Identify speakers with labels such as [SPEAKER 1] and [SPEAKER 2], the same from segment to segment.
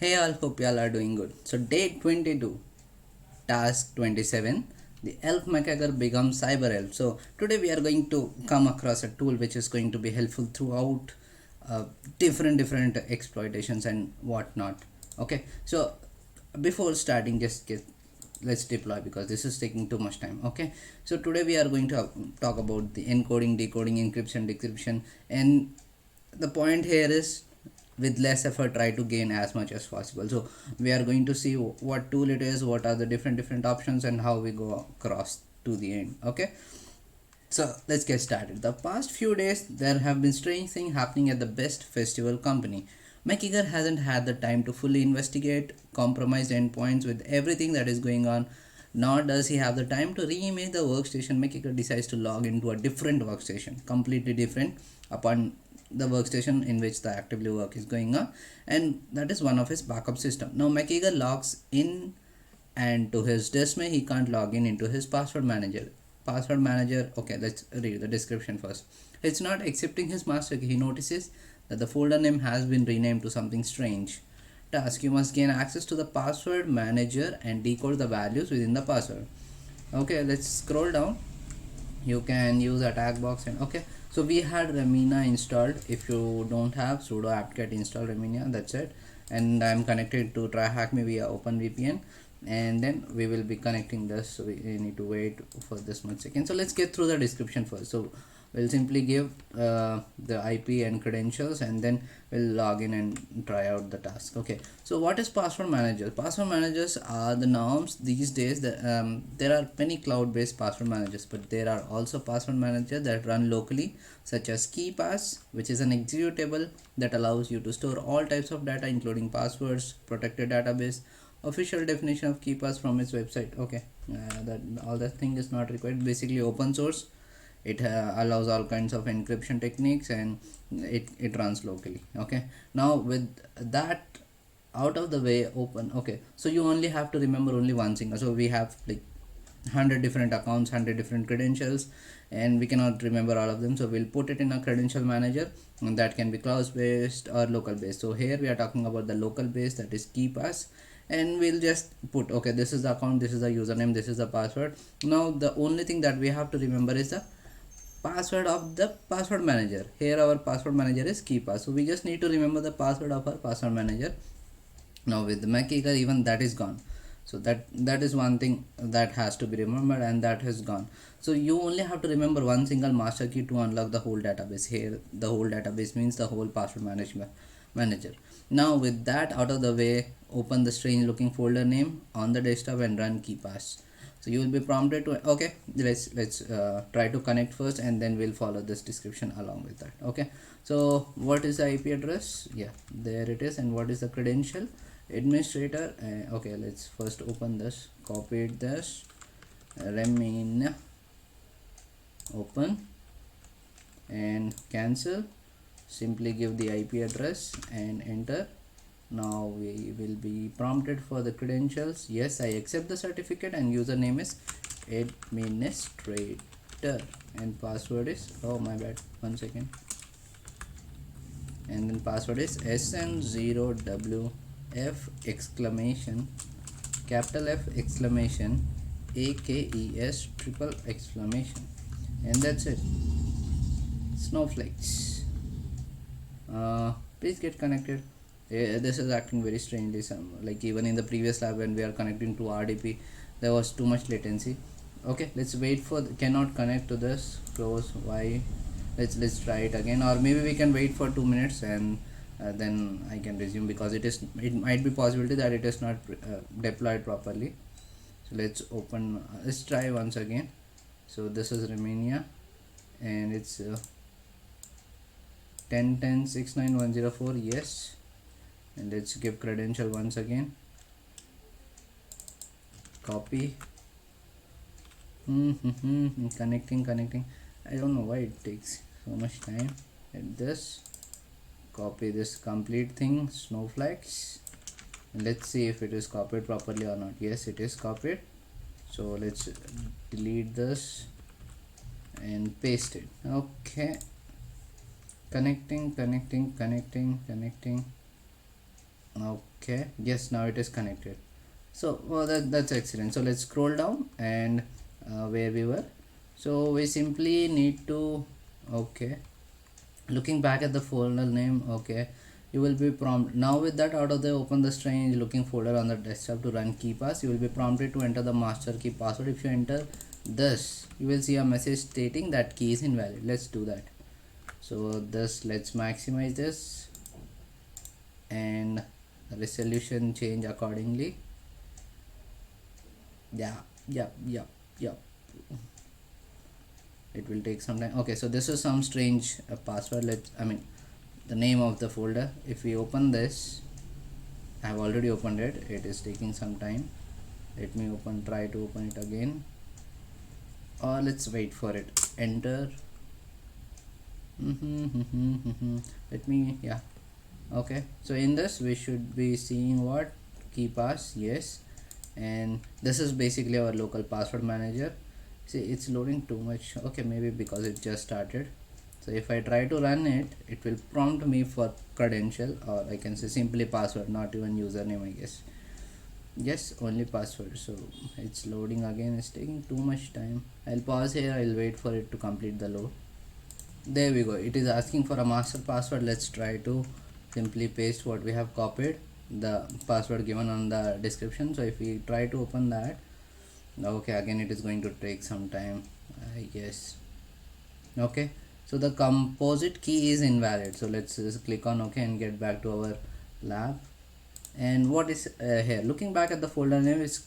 [SPEAKER 1] Hey all, hope y'all are doing good. So day 22, task 27, the elf macaque becomes cyber elf. So today we are going to come across a tool which is going to be helpful throughout uh, different exploitations and whatnot. Okay, so before starting, let's deploy because this is taking too much time. Okay, so today we are going to talk about the encoding, decoding, encryption, decryption, and the point here is with less effort try to gain as much as possible. So we are going to see what tool it is, what are the different options, and how we go across to the end. Okay, so let's get started. The past few days there have been strange things happening at the best festival company. McEager hasn't had the time to fully investigate compromised endpoints with everything that is going on, nor does he have the time to reimage the workstation. McEager decides to log into a different workstation, completely different, upon the workstation in which the actively work is going on, and that is one of his backup system. Now McEager logs in, and to his dismay he can't log in into his password manager. Okay, let's read the description first. It's not accepting his master key. He notices that the folder name has been renamed to something strange. Task: you must gain access to the password manager and decode the values within the password. Okay, let's scroll down. You can use attack box, and okay, so we had Remina installed. If you don't have, sudo apt-get install Remina, that's it. And I'm connected to TryHackMe via OpenVPN, and then we will be connecting this, so we need to wait for this much second. So let's get through the description first. So we'll simply give the IP and credentials, and then we'll log in and try out the task. Okay, so what is password manager? Password managers are the norms these days. There are many cloud-based password managers, but there are also password managers that run locally, such as KeePass, which is an executable that allows you to store all types of data including passwords, protected database. Official definition of KeePass from its website. Okay, that all that thing is not required. Basically open source. It allows all kinds of encryption techniques, and it runs locally. Okay, now with that out of the way, open. Okay, so you only have to remember only one thing. So we have like 100 different accounts, 100 different credentials, and we cannot remember all of them. So we'll put it in a credential manager, and that can be cloud based or local based. So here we are talking about the local based, that is KeePass, and we'll just put, okay, this is the account, this is the username, this is the password. Now the only thing that we have to remember is the password of the password manager. Here our password manager is KeePass, so we just need to remember the password of our password manager. Now with the McEager, even that is gone. So that is one thing that has to be remembered, and that has gone. So you only have to remember one single master key to unlock the whole database. Here the whole database means the whole password management manager. Now with that out of the way, open the strange looking folder name on the desktop and run KeePass. So you will be prompted to, okay, let's try to connect first, and then we'll follow this description along with that. Okay, so what is the IP address? Yeah, there it is. And what is the credential? Administrator. Okay, let's first open this, copy this, remain, open, and cancel. Simply give the IP address and enter. Now we will be prompted for the credentials. Yes, I accept the certificate, and username is administrator, and password is, oh my bad, one second, and then password is SN0WF exclamation, capital F exclamation, AKES triple exclamation, and that's it. Snowflakes. Please get connected. This is acting very strangely. Like even in the previous lab when we are connecting to RDP, there was too much latency. Okay, let's wait for cannot connect to this. Close. Why? Let's try it again, or maybe we can wait for 2 minutes, and then I can resume, because it might be possibility that it is not deployed properly. So let's open. Let's try once again. So this is Romania, and it's 10.10.69104. Yes, and let's give credential once again, copy. Connecting. I don't know why it takes so much time. And this, copy this complete thing, snowflakes, and let's see if it is copied properly or not. Yes, it is copied. So let's delete this and paste it. Okay, connecting. Okay, yes, now it is connected. So that's excellent. So let's scroll down and where we were. So we simply need to, okay, looking back at the folder name, okay, you will be prompt now with that out of the open the strange looking folder on the desktop to run KeePass. You will be prompted to enter the master key password. If you enter this, you will see a message stating that key is invalid. Let's do that. So this, let's maximize this and the resolution change accordingly. Yeah. It will take some time. Okay, so this is some strange password. The name of the folder. If we open this, I have already opened it. It is taking some time. Let me try to open it again, or let's wait for it. Enter. Let me, yeah. Okay, so in this we should be seeing what KeePass, yes, and this is basically our local password manager. See, it's loading too much. Okay, maybe because it just started. So if I try to run it, it will prompt me for credential, or I can say simply password, not even username, I guess. Yes, only password. So it's loading again. It's taking too much time. I'll pause here. I'll wait for it to complete the load. There we go. It is asking for a master password. Let's try to simply paste what we have copied, the password given on the description. So if we try to open that, okay, again it is going to take some time, I guess. Okay, so the composite key is invalid. So let's just click on OK and get back to our lab. And what is here, looking back at the folder name, is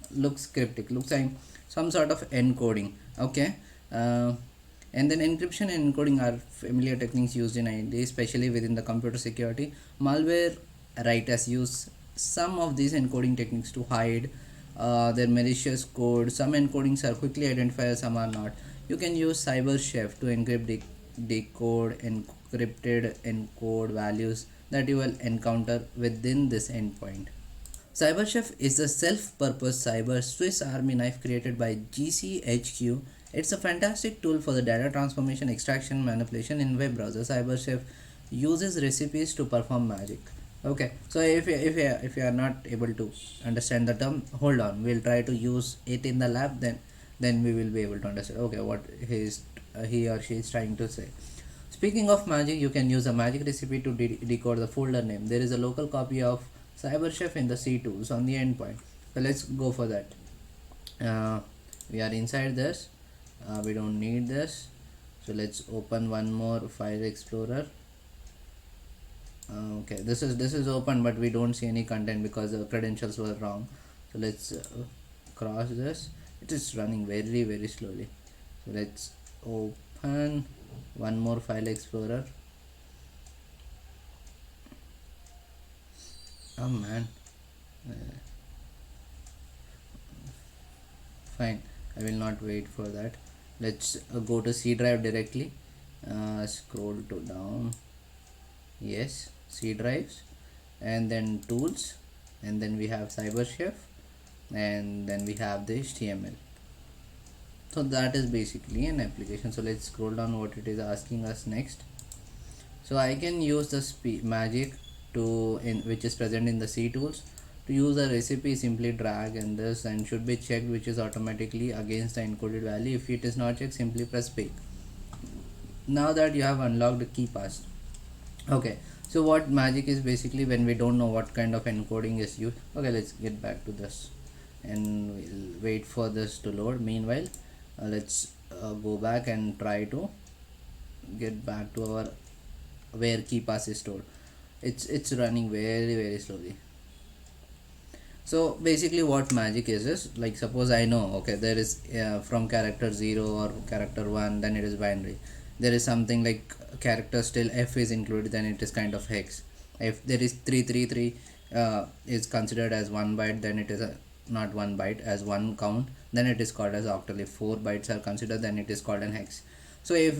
[SPEAKER 1] looks cryptic, looks like some sort of encoding. Okay, and then encryption and encoding are familiar techniques used in IT, especially within the computer security. Malware writers use some of these encoding techniques to hide their malicious code. Some encodings are quickly identified, some are not. You can use CyberChef to encrypt decode encrypted encode values that you will encounter within this endpoint. CyberChef is a self-purpose cyber Swiss Army knife created by GCHQ. It's a fantastic tool for the data transformation, extraction, manipulation in web browser. CyberChef uses recipes to perform magic. Okay, so if you are not able to understand the term, hold on. We'll try to use it in the lab. Then we will be able to understand. Okay, what he or she is trying to say. Speaking of magic, you can use a magic recipe to decode the folder name. There is a local copy of CyberChef in the C tools on the endpoint. So let's go for that. We are inside this. We don't need this. So let's open one more file explorer. Okay, this is open, but we don't see any content because the credentials were wrong. So let's cross this. It is running very slowly. So let's open one more file explorer. Oh man, fine, I will not wait for that. Let's go to C drive directly. Scroll to down. Yes, C drives, and then tools, and then we have CyberChef, and then we have the HTML. So that is basically an application. So let's scroll down what it is asking us next. So I can use the magic which is present in the C tools. To use a recipe, simply drag in this and should be checked, which is automatically against the encoded value. If it is not checked, simply press bake. Now that you have unlocked the KeePass. Okay, so what magic is basically when we don't know what kind of encoding is used. Okay, let's get back to this and we'll wait for this to load. Meanwhile, let's go back and try to get back to our where KeePass is stored. It's running very slowly. So basically what magic is like, suppose I know, okay, there is from character 0 or character 1, then it is binary. There is something like character still F is included, then it is kind of hex. If there is 333 is considered as 1 byte, then it is not 1 byte, as 1 count, then it is called as octal. If 4 bytes are considered, then it is called an hex. So if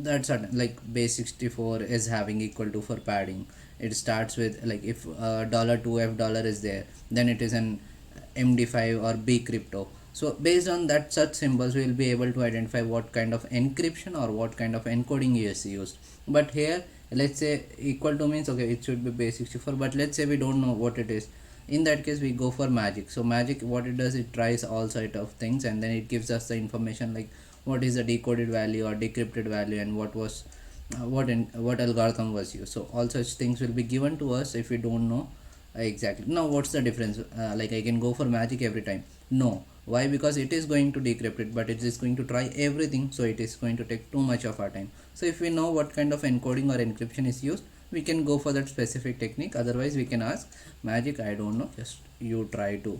[SPEAKER 1] that's like base 64 is having equal to for padding, it starts with like if $2F is there, then it is an MD5 or B crypto. So based on that such symbols, we will be able to identify what kind of encryption or what kind of encoding is used. But here let's say equal to means okay, it should be base 64, but let's say we don't know what it is. In that case we go for magic. So magic, what it does, it tries all sort of things and then it gives us the information like what is the decoded value or decrypted value and what was what algorithm was used. So all such things will be given to us if we don't know exactly. Now what's the difference? Like I can go for magic every time? No. Why? Because it is going to decrypt it, but it is going to try everything, so it is going to take too much of our time. So if we know what kind of encoding or encryption is used, we can go for that specific technique. Otherwise we can ask magic, I don't know, just you try to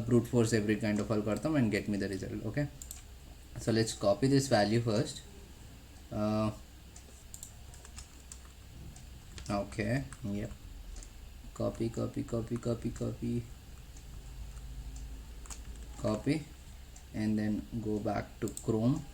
[SPEAKER 1] brute force every kind of algorithm and get me the result. Okay, so let's copy this value first. Okay, yep, copy copy copy copy copy copy, and then go back to Chrome,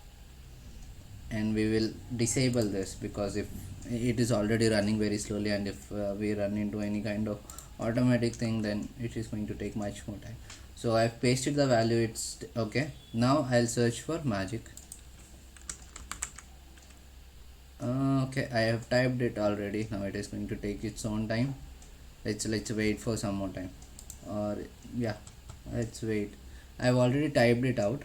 [SPEAKER 1] and we will disable this because if it is already running very slowly, and if we run into any kind of automatic thing, then it is going to take much more time. So I've pasted the value, it's okay. Now I'll search for magic. Okay, I have typed it already. Now it is going to take its own time. Let's wait for some more time, or yeah, let's wait. I've already typed it out.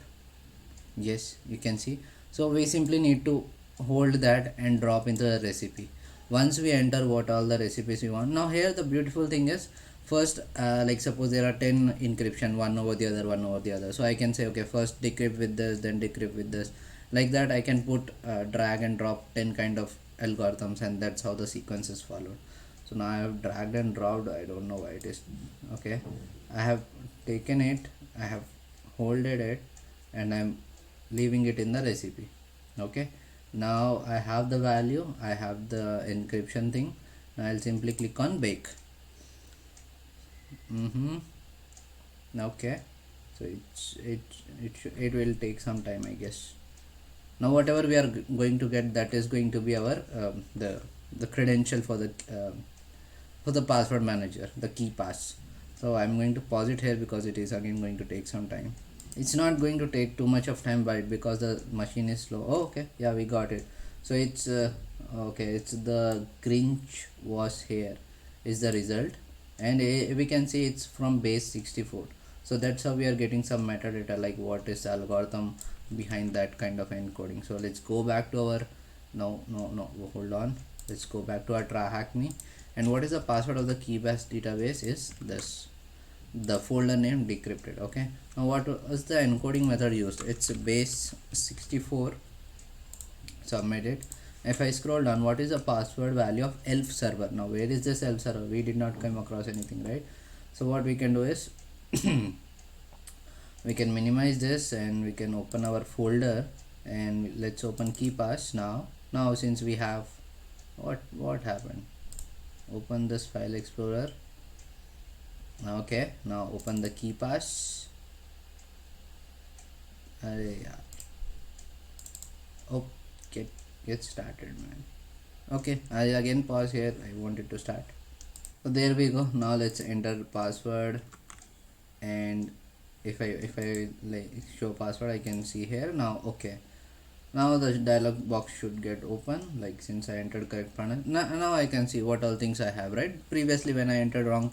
[SPEAKER 1] Yes, you can see. So we simply need to hold that and drop into the recipe. Once we enter what all the recipes we want. Now here the beautiful thing is, first like suppose there are 10 encryption, one over the other, one over the other. So I can say okay, first decrypt with this, then decrypt with this. Like that I can put drag and drop 10 kind of algorithms, and that's how the sequence is followed. So now I have dragged and dropped, I don't know why it is okay. I have taken it, I have holded it, and I'm leaving it in the recipe. Okay, now I have the value, I have the encryption thing. Now I'll simply click on bake. Okay, so it will take some time, I guess. Now whatever we are going to get, that is going to be our the credential for the password manager, the key pass. So I'm going to pause it here because it is again going to take some time. It's not going to take too much of time, but because the machine is slow. Oh, okay, yeah, we got it. So it's okay, it's the Grinch was here is the result, and we can see it's from base 64. So that's how we are getting some metadata like what is the algorithm behind that kind of encoding. So let's go back to our no, hold on, let's go back to our TryHackMe. And what is the password of the keybase database is this, the folder name decrypted. Okay, now what was the encoding method used? It's base 64. Submit it. If I scroll down, what is the password value of ELF server? Now where is this ELF server? We did not come across anything, right? So what we can do is we can minimize this and we can open our folder, and let's open KeePass now since we have what happened. Open this file explorer. Okay, now open the KeePass. Yeah. Oh, get started, man. Okay, I again pause here, I want it to start. So there we go. Now let's enter password, and if I like show password, I can see here now. Okay, now the dialog box should get open, like since I entered correct panel. Now I can see what all things I have, right? Previously when I entered wrong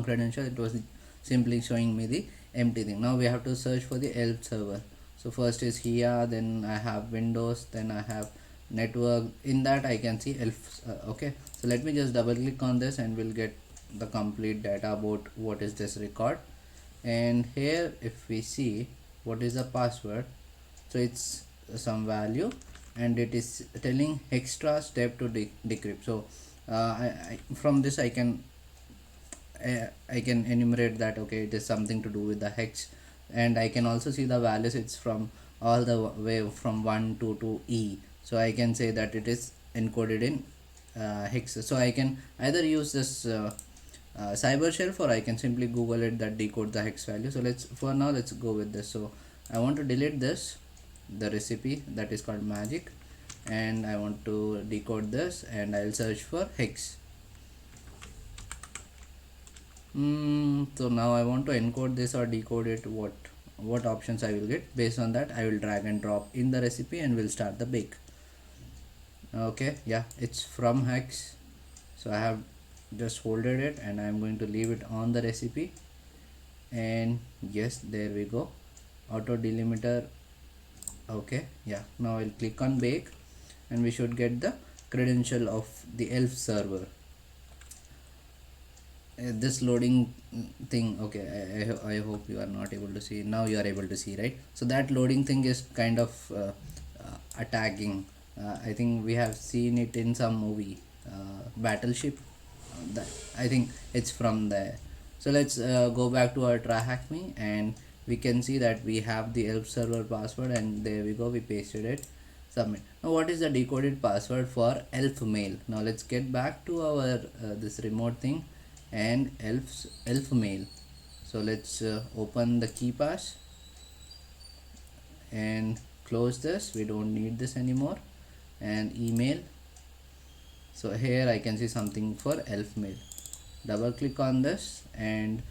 [SPEAKER 1] credential, it was simply showing me the empty thing. Now we have to search for the ELF server. So first is here, then I have Windows, then I have network. In that I can see ELF. Okay, so let me just double click on this and we'll get the complete data about what is this record. And here if we see what is the password, so it's some value, and it is telling extra step to decrypt. So from this I can enumerate that okay, it is something to do with the hex, and I can also see the values. It's from all the way from 1 to E. So I can say that it is encoded in hex. So I can either use this cyber shelf, or I can simply google it that decode the hex value. So let's go with this. So I want to delete this, the recipe that is called magic, and I want to decode this, and I'll search for hex. So now I want to encode this or decode it. What options I will get? Based on that I will drag and drop in the recipe and we'll start the bake. Okay, yeah, it's from hex. So I have just folded it and I'm going to leave it on the recipe. And yes, there we go, auto delimiter. Okay, yeah, now I'll click on bake and we should get the credential of the elf server. This loading thing, okay, I hope you are not able to see. Now you are able to see, right? So that loading thing is kind of attacking. I think we have seen it in some movie, Battleship. That, I think it's from there. So let's go back to our try hack me, and we can see that we have the elf server password, and there we go, we pasted it, submit. Now what is the decoded password for elf mail? Now let's get back to our this remote thing and elf mail. So let's open the KeePass and close this, we don't need this anymore, and email. So here I can see something for elf mail. Double click on this and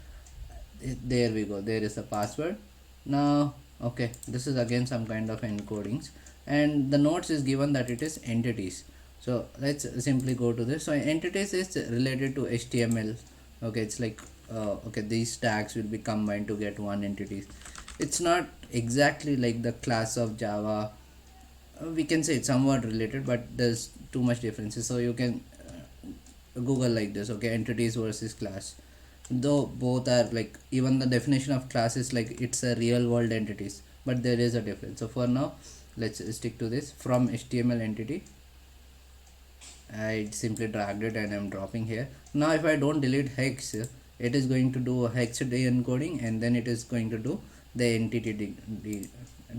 [SPEAKER 1] there we go, there is the password. Now okay, this is again some kind of encodings, and the notes is given that it is entities. So let's simply go to this. So entities is related to HTML. Okay, it's like okay, these tags will be combined to get one entity. It's not exactly like the class of Java. We can say it's somewhat related, but there's too much differences. So you can Google like this, okay, entities versus class. Though both are like, even the definition of class is like it's a real world entities, but there is a difference. So for now, let's stick to this from HTML entity. I simply dragged it and I'm dropping here. Now if I don't delete hex, it is going to do a hex encoding, and then it is going to do the entity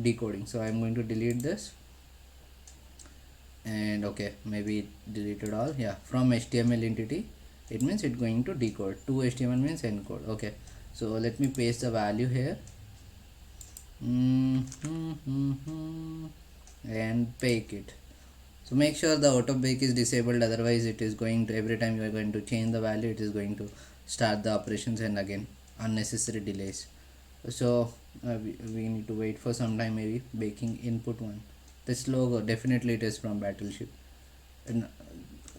[SPEAKER 1] decoding. So I'm going to delete this, and okay, maybe it deleted all. Yeah, from HTML entity, it means it's going to decode. To HTML means encode. Okay, so let me paste the value here. And bake it. So make sure the auto bake is disabled, otherwise it is going to, every time you are going to change the value, it is going to start the operations, and again unnecessary delays. So we need to wait for some time, maybe baking input one. This logo, definitely it is from Battleship, and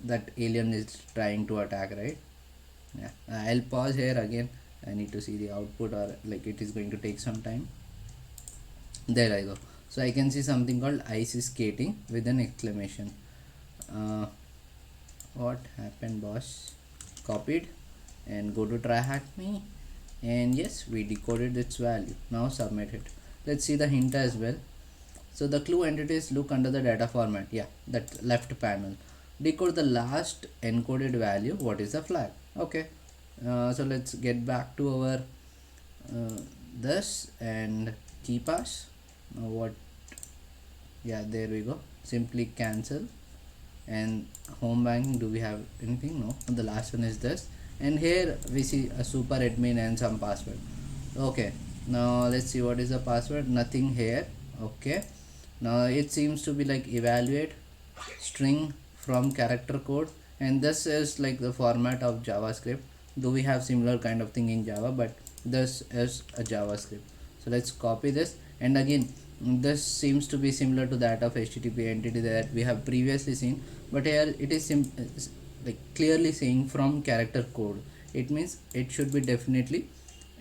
[SPEAKER 1] that alien is trying to attack, right? Yeah, I'll pause here again. I need to see the output, or like it is going to take some time. There I go. So I can see something called ice is skating with an exclamation. uh, what happened, boss? Copied and go to try hack me, and yes, we decoded its value. Now submit it. Let's see the hint as well. So the clue entities look under the data format. Yeah, that left panel. Decode the last encoded value. What is the flag? Okay. So let's get back to our this and KeePass. What? Yeah, there we go. Simply cancel. And home banking, do we have anything? No. The last one is this, and here we see a super admin and some password. Okay, now let's see what is the password. Nothing here. Okay, now it seems to be like evaluate string from character code, and this is like the format of JavaScript. Though we have similar kind of thing in Java, but this is a JavaScript. So let's copy this, and again this seems to be similar to that of HTTP entity that we have previously seen, but here it is like clearly saying from character code. It means it should be definitely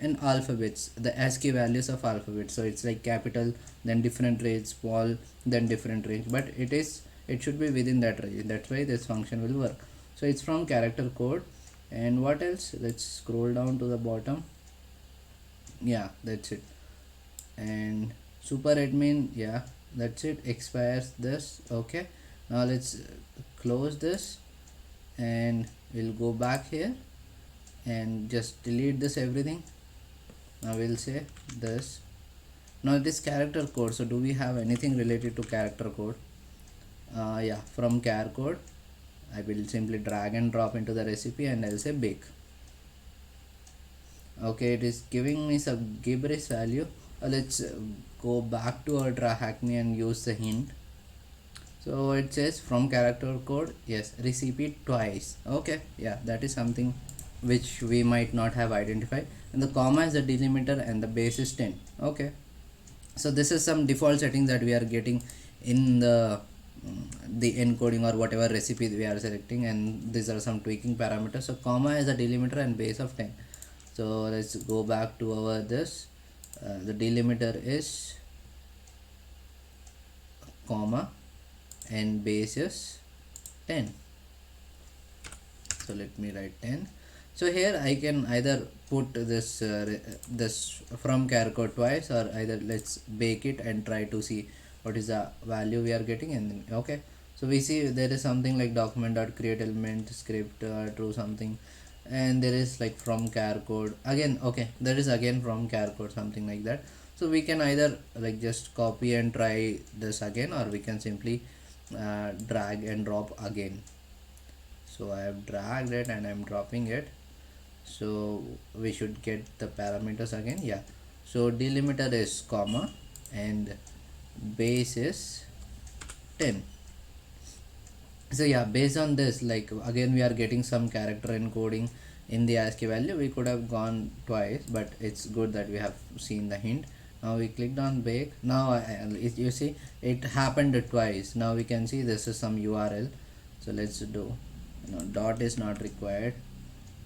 [SPEAKER 1] in alphabets, the ASCII values of alphabet. So it's like capital, then different range, small, then different range, but it should be within that range. That's why this function will work. So it's from character code. And what else? Let's scroll down to the bottom. Yeah, that's it. And super admin, yeah, that's it. Expires this. Okay, now let's close this, and we'll go back here and just delete this everything. Now we'll say this. Now it is character code, so do we have anything related to character code? Yeah, from char code I will simply drag and drop into the recipe, and I'll say bake. Okay, it is giving me some gibberish value. Let's go back to our try hack me and use the hint. So it says from character code, yes, recipe twice. Okay, yeah, that is something which we might not have identified. And the comma is the delimiter and the base is 10. Okay, so this is some default settings that we are getting in the the encoding or whatever recipe we are selecting, and these are some tweaking parameters. So comma is a delimiter and base of 10. So let's go back to our this. The delimiter is comma and base is 10. So let me write 10. So here I can either put this from char code twice, or either let's bake it and try to see what is the value we are getting. And then okay, so we see there is something like document.create element script true something, and there is like from char code again. Okay, there is again from char code something like that. So we can either like just copy and try this again, or we can simply drag and drop again. So I have dragged it and I'm dropping it, so we should get the parameters again. Yeah, so delimiter is comma and base is 10. So yeah, based on this, like again we are getting some character encoding in the ASCII value. We could have gone twice, but it's good that we have seen the hint. Now we clicked on bake. Now you see it happened twice. Now we can see this is some URL. So let's do, dot is not required.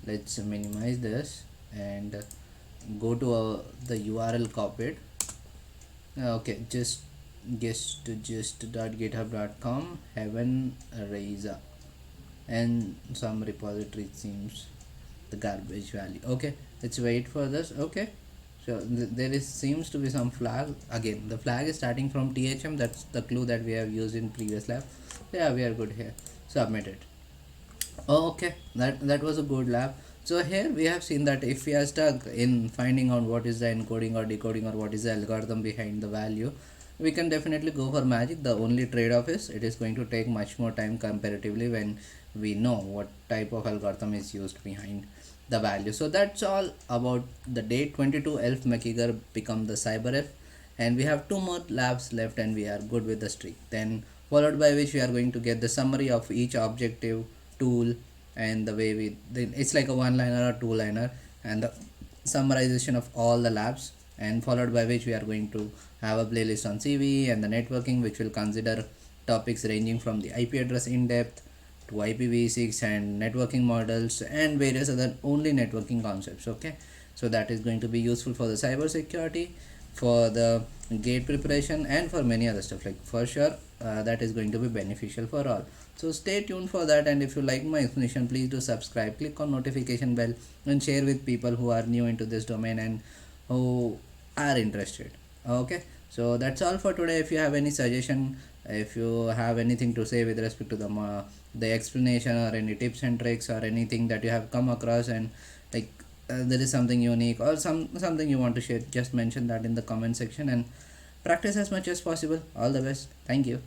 [SPEAKER 1] Let's minimize this and go to the URL copied. Okay, just gist.github.com heaven Reza, and some repository seems the garbage value. Okay, let's wait for this. Okay, so there is seems to be some flag. Again, the flag is starting from THM. That's the clue that we have used in previous lab. Yeah, we are good here. Submit it. Oh, okay, that was a good lab. So here we have seen that if we are stuck in finding out what is the encoding or decoding or what is the algorithm behind the value, we can definitely go for magic. The only trade-off is it is going to take much more time comparatively when we know what type of algorithm is used behind the value. So that's all about the day 22 elf McGregor become the cyber elf, and we have two more labs left and we are good with the streak. Then followed by which we are going to get the summary of each objective tool, and the way we then it's like a one liner or two liner, and the summarization of all the labs, and followed by which we are going to have a playlist on CV and the networking, which will consider topics ranging from the IP address in depth to IPv6 and networking models and various other only networking concepts. Okay, so that is going to be useful for the cyber security, for the gate preparation, and for many other stuff. Like for sure that is going to be beneficial for all. So stay tuned for that, and if you like my explanation, please do subscribe, click on notification bell, and share with people who are new into this domain and who are interested. Okay, so that's all for today. If you have any suggestion, if you have anything to say with respect to the explanation, or any tips and tricks, or anything that you have come across, and like there is something unique or something you want to share, just mention that in the comment section and practice as much as possible. All the best. Thank you.